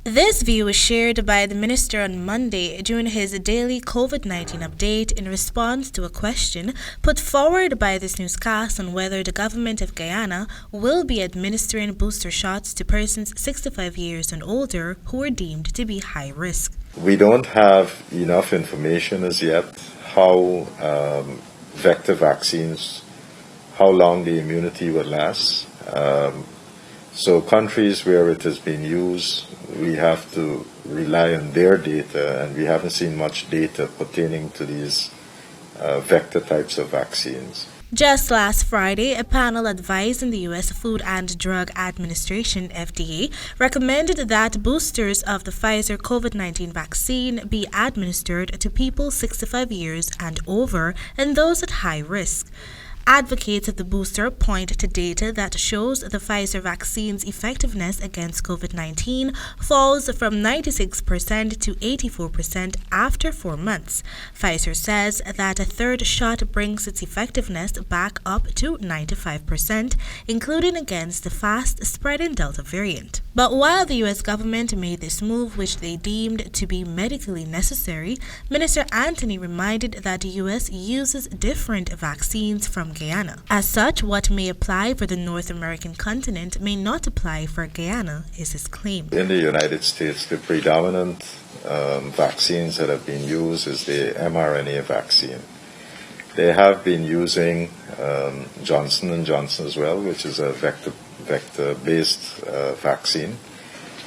This view was shared by the minister on Monday during his daily COVID-19 update in response to a question put forward by this newscast on whether the government of Guyana will be administering booster shots to persons 65 years and older who are deemed to be high risk. We don't have enough information as yet how vector vaccines, how long the immunity will last. So countries where it has been used, we have to rely on their data, and we haven't seen much data pertaining to these vector types of vaccines. Just last Friday, a panel advising the U.S. Food and Drug Administration, FDA, recommended that boosters of the Pfizer COVID-19 vaccine be administered to people 65 years and over and those at high risk. Advocates of the booster point to data that shows the Pfizer vaccine's effectiveness against COVID-19 falls from 96% to 84% after 4 months. Pfizer says that a third shot brings its effectiveness back up to 95%, including against the fast-spreading Delta variant. But while the U.S. government made this move, which they deemed to be medically necessary, Minister Anthony reminded that the U.S. uses different vaccines from Guyana. As such, what may apply for the North American continent may not apply for Guyana, is his claim. In the United States, the predominant vaccines that have been used is the mRNA vaccine. They have been using Johnson & Johnson as well, which is a vector-based vaccine,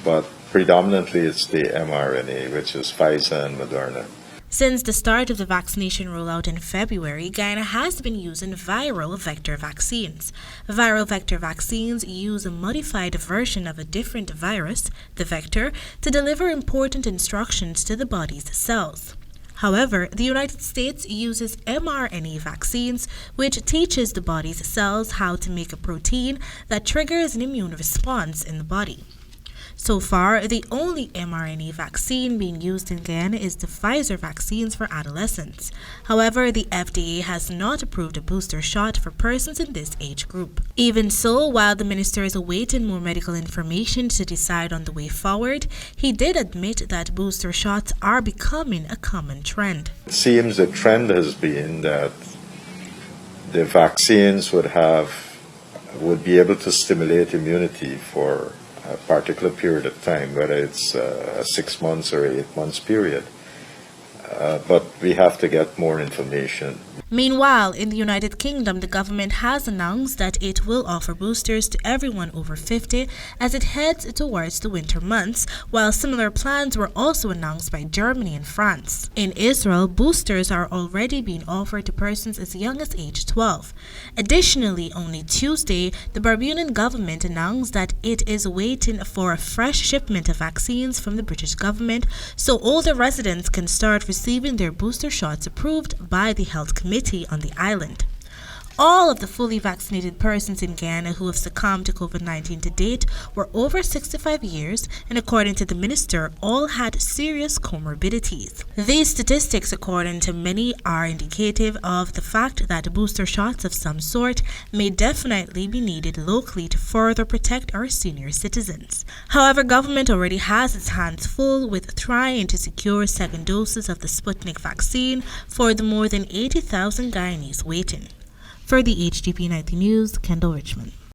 but predominantly it's the mRNA, which is Pfizer and Moderna. Since the start of the vaccination rollout in February, Guyana has been using viral vector vaccines. Viral vector vaccines use a modified version of a different virus, the vector, to deliver important instructions to the body's cells. However, the United States uses mRNA vaccines, which teaches the body's cells how to make a protein that triggers an immune response in the body. So far, the only mRNA vaccine being used in Guyana is the Pfizer vaccines for adolescents. However, the FDA has not approved a booster shot for persons in this age group. Even so, while the minister is awaiting more medical information to decide on the way forward, he did admit that booster shots are becoming a common trend. It seems the trend has been that the vaccines would be able to stimulate immunity for a particular period of time, whether it's a 6 months or 8 months period. But we have to get more information. Meanwhile, in the United Kingdom, the government has announced that it will offer boosters to everyone over 50 as it heads towards the winter months, while similar plans were also announced by Germany and France. In Israel, boosters are already being offered to persons as young as age 12. Additionally, only Tuesday, the Barbadian government announced that it is waiting for a fresh shipment of vaccines from the British government so older residents can start receiving their booster shots approved by the Health Committee on the island. All of the fully vaccinated persons in Guyana who have succumbed to COVID-19 to date were over 65 years, and according to the minister, all had serious comorbidities. These statistics, according to many, are indicative of the fact that booster shots of some sort may definitely be needed locally to further protect our senior citizens. However, government already has its hands full with trying to secure second doses of the Sputnik vaccine for the more than 80,000 Guyanese waiting. For the HGP 90 News, Kendell Richmond.